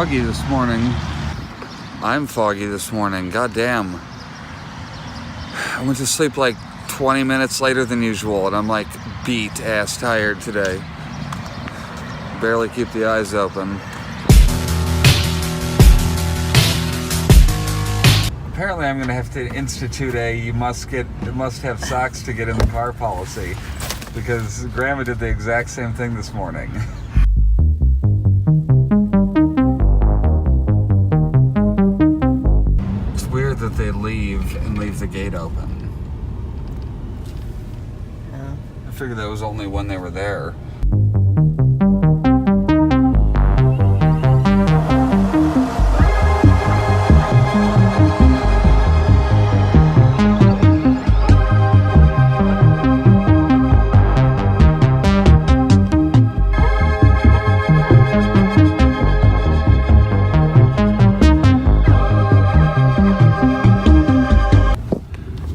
foggy this morning. I'm foggy this morning. Goddamn. I went to sleep like 20 minutes later than usual, and I'm like beat ass tired today. Barely keep the eyes open. Apparently I'm gonna have to institute a you must have socks to get in the car policy, because Grandma did the exact same thing this morning. It's weird that they leave the gate open. Yeah. I figured that was only when they were there.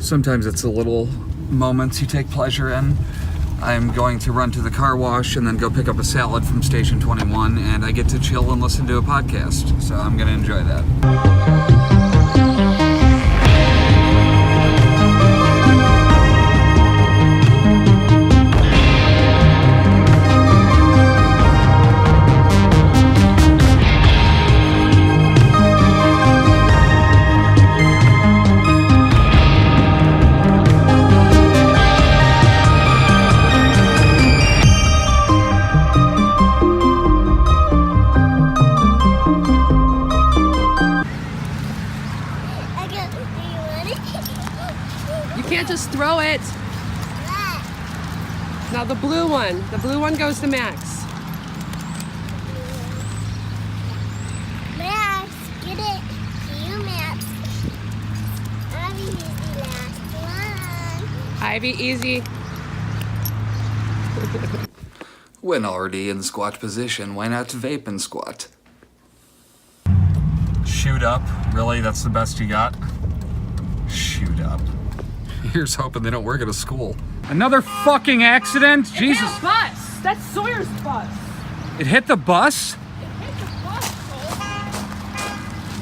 Sometimes it's the little moments you take pleasure in. I'm going to run to the car wash and then go pick up a salad from Station 21, and I get to chill and listen to a podcast, so I'm gonna enjoy that. You can't just throw it. Now the blue one goes to Max. Max, get it. To you, Max. Ivy, easy, last one. Ivy, easy. When already in squat position, why not vape and squat? Shoot up? Really? That's the best you got? Shoot up. Here's hoping they don't work at a school. Another fucking accident? Jesus. It hit a bus. That's Sawyer's bus. It hit the bus? It hit the bus,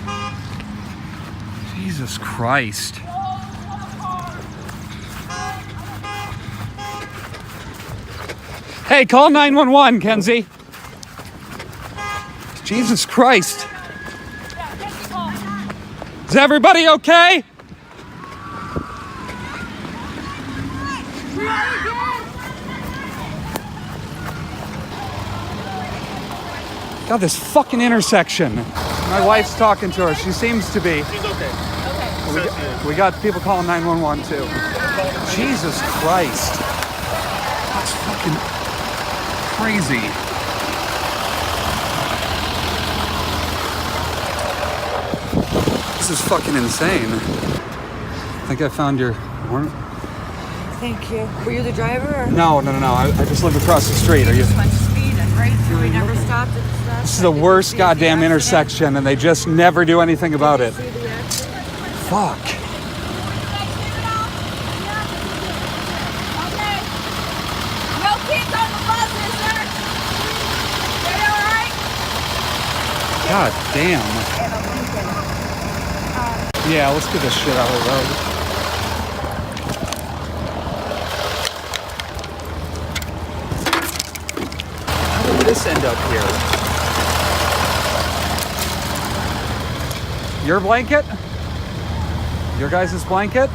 Cole. Jesus Christ. Hey, call 911, Kenzie. Jesus Christ. Is everybody okay? God, this fucking intersection. My wife's talking to her. She seems to be. She's okay. We got people calling 911 too. Jesus Christ. That's fucking crazy. This is fucking insane. I think I found your... Thank you. Were you the driver? Or? No. I just live across the street. Are you? Went speed and right through. We never stopped at the stop. This is the worst goddamn intersection, and they just never do anything about it. Fuck. No kids on the bus, is there? They all right? God damn. Yeah, let's get this shit out of the road. How did this end up here? Your blanket? Your guys' blanket?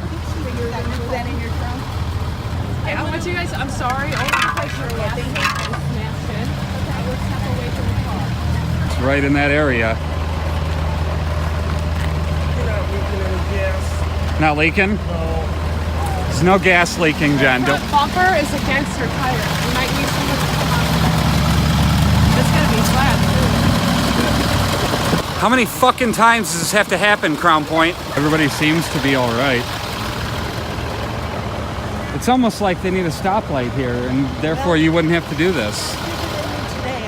Yeah, I want you guys, I'm sorry, only because your left hand is smashed in. I would step away from the car. It's right in that area. You're not leaking any gas. Not leaking? No. There's no gas leaking, Jen. The Don't. bumper is against her tire. You might need someone to come on. It's gonna be flat, too. How many fucking times does this have to happen, Crown Point? Everybody seems to be all right. It's almost like they need a stoplight here, and therefore you wouldn't have to do this. Today,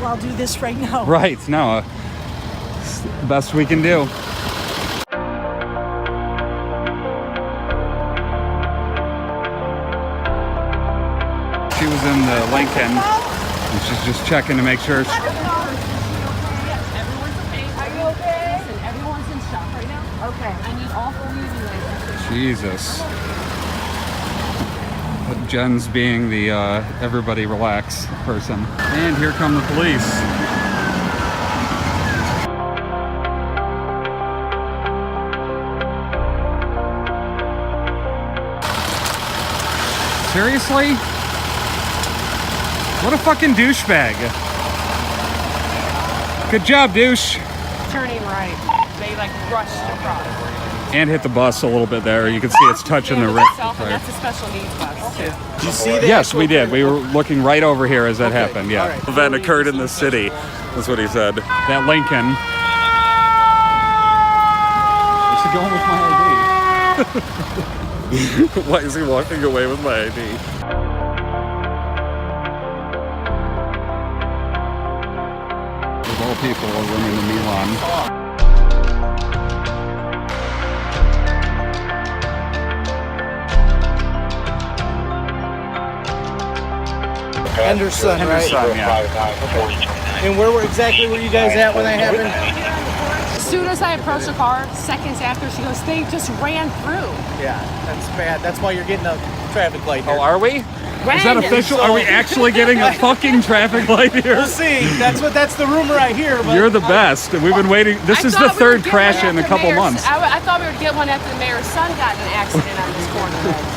I'll do this right now. Right, no. It's the best we can do. She was in the Lincoln, and she's just checking to make sure. Everyone's Okay. I need all 4 using licenses. Jesus. But Jen's being the everybody relax person. And here come the police. Seriously? What a fucking douchebag. Good job, douche. Turning right. They like rushed across. And hit the bus a little bit there. You can see it's touching the with rip. itself, and that's a special needs bus too. Did you see that? Yes, we did. We were looking right over here as that happened, yeah. all right. Event occurred in the city, that's what he said. That Lincoln. Where's he going with my ID? Why is he walking away with my ID? Of all people, are running to Milan. Henderson, right? Henderson, yeah. And exactly were you guys at when that happened? As soon as I approached the car, seconds after, she goes, they just ran through. Yeah, that's bad. That's why you're getting a traffic light here. Oh, are we? Is that Random. official? Are we actually getting a fucking traffic light here? We'll see. That's the rumor I hear. But You're the best. We've been waiting. This I is the thought we third would get crash one in a after couple mayor's- months. I thought we would get one after the mayor's son got in an accident on this corner.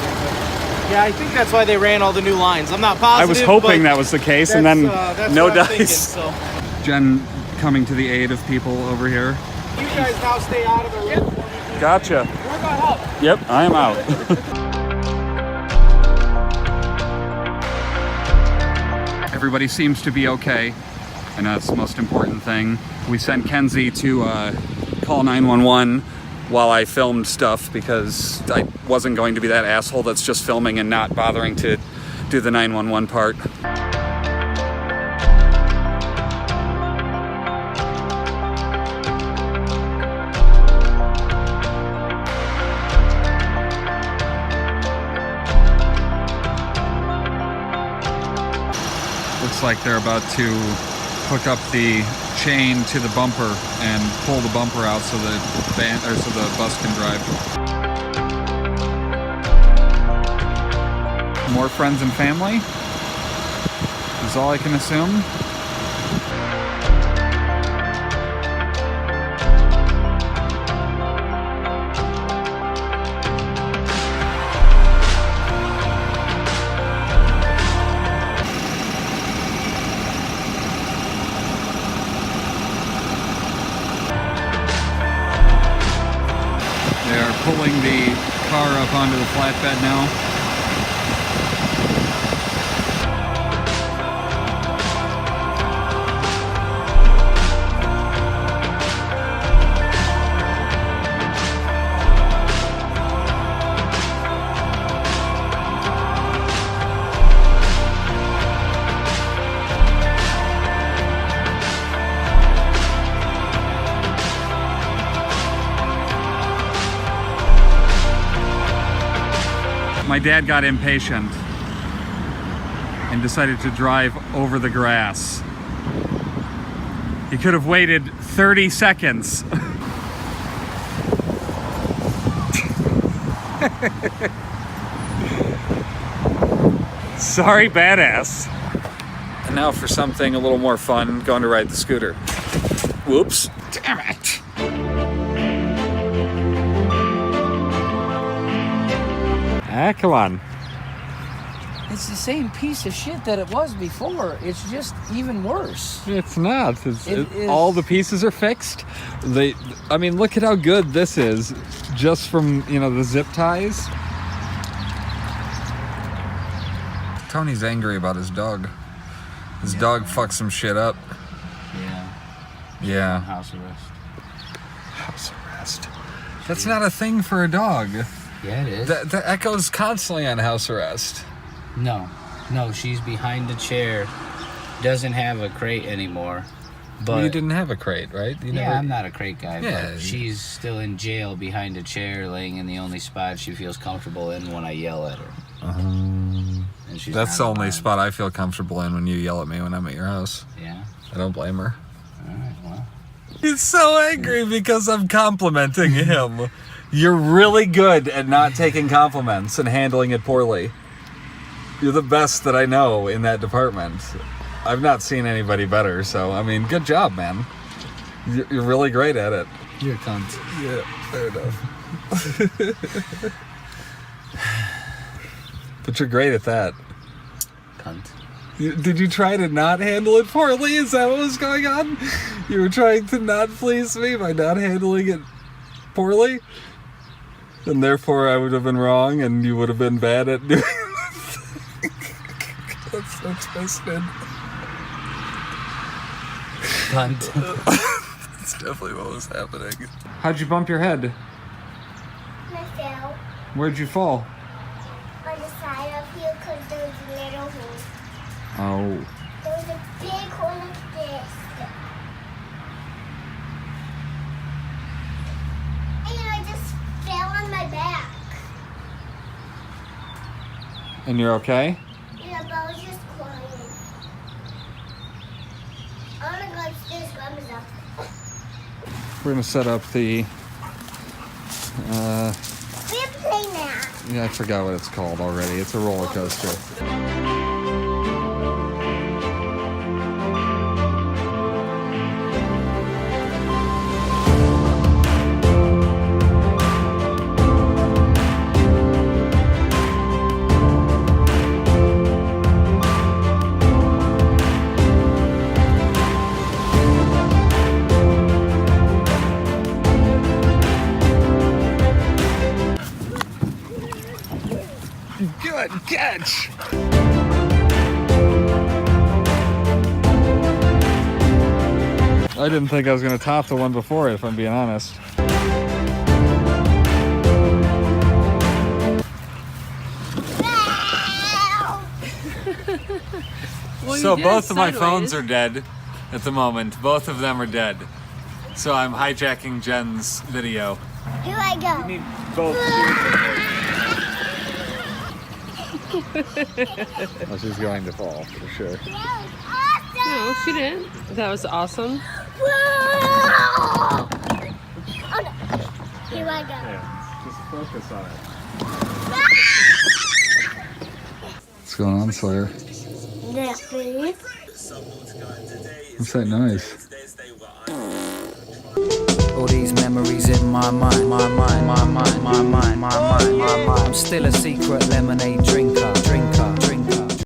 Yeah, I think that's why they ran all the new lines. I'm not I positive. was hoping but that was the case, and then that's no what I'm thinking, dice. so. Jen coming to the aid of people over here. You guys now stay out of the room. Gotcha. We're going home. Yep, I am out. Everybody seems to be okay, and that's the most important thing. We sent Kenzie to call 911 while I filmed stuff because I wasn't going to be that asshole that's just filming and not bothering to do the 911 part. Looks like they're about to hook up the chain to the bumper and pull the bumper out so the bus can drive. More friends and family is all I can assume. They're pulling the car up onto the flatbed now. My dad got impatient and decided to drive over the grass. He could have waited 30 seconds. Sorry, badass. And now for something a little more fun, going to ride the scooter. Whoops. Damn it. Ah, come on. It's the same piece of shit that it was before. It's just even worse. It's not. It is. All the pieces are fixed. I mean, look at how good this is, just from, the zip ties. Tony's angry about his dog. His dog fucked some shit up. Yeah. Yeah. House arrest. House arrest. That's not a thing for a dog. Yeah, it is. That echoes constantly on house arrest. No, she's behind the chair. Doesn't have a crate anymore. But Well, you didn't have a crate, right? You I'm not a crate guy. Yeah. But she's still in jail behind a chair, laying in the only spot she feels comfortable in when I yell at her. And she's That's the not only around. spot I feel comfortable in when you yell at me when I'm at your house. Yeah. I don't blame her. All right. Well, He's so angry because I'm complimenting him. You're really good at not taking compliments and handling it poorly. You're the best that I know in that department. I've not seen anybody better, so, I mean, good job, man. You're really great at it. You're a cunt. Yeah, fair enough. But you're great at that. Cunt. Did you try to not handle it poorly? Is that what was going on? You were trying to not please me by not handling it poorly? And therefore I would have been wrong and you would have been bad at doing it? That's so twisted. Cunt. That's definitely what was happening. How'd you bump your head? I fell Where'd you fall? on the side of you because there was a little hole. Oh. There was a big hole like this. And I just fell on my back. And you're okay? Yeah, but I was just crying. I want to go upstairs, grandma's up. We're gonna set up the, We're playing that. yeah, I forgot what it's called already. It's a roller coaster. Good catch! I didn't think I was gonna top the one before it, if I'm being honest. Well, So you did both of my sideways. phones are dead at the moment. Both of them are dead. So I'm hijacking Jen's video. Here I go. Need both. Oh, she's going to fall for sure. That was awesome. No, she didn't. That was awesome. Whoa! Oh no. Here I go. Yeah, just focus on it. What's going on, Sawyer? Nothing. What's that noise? All these memories in my mind, my mind, my mind, my mind, my mind, my mind. I'm still a secret lemonade drink.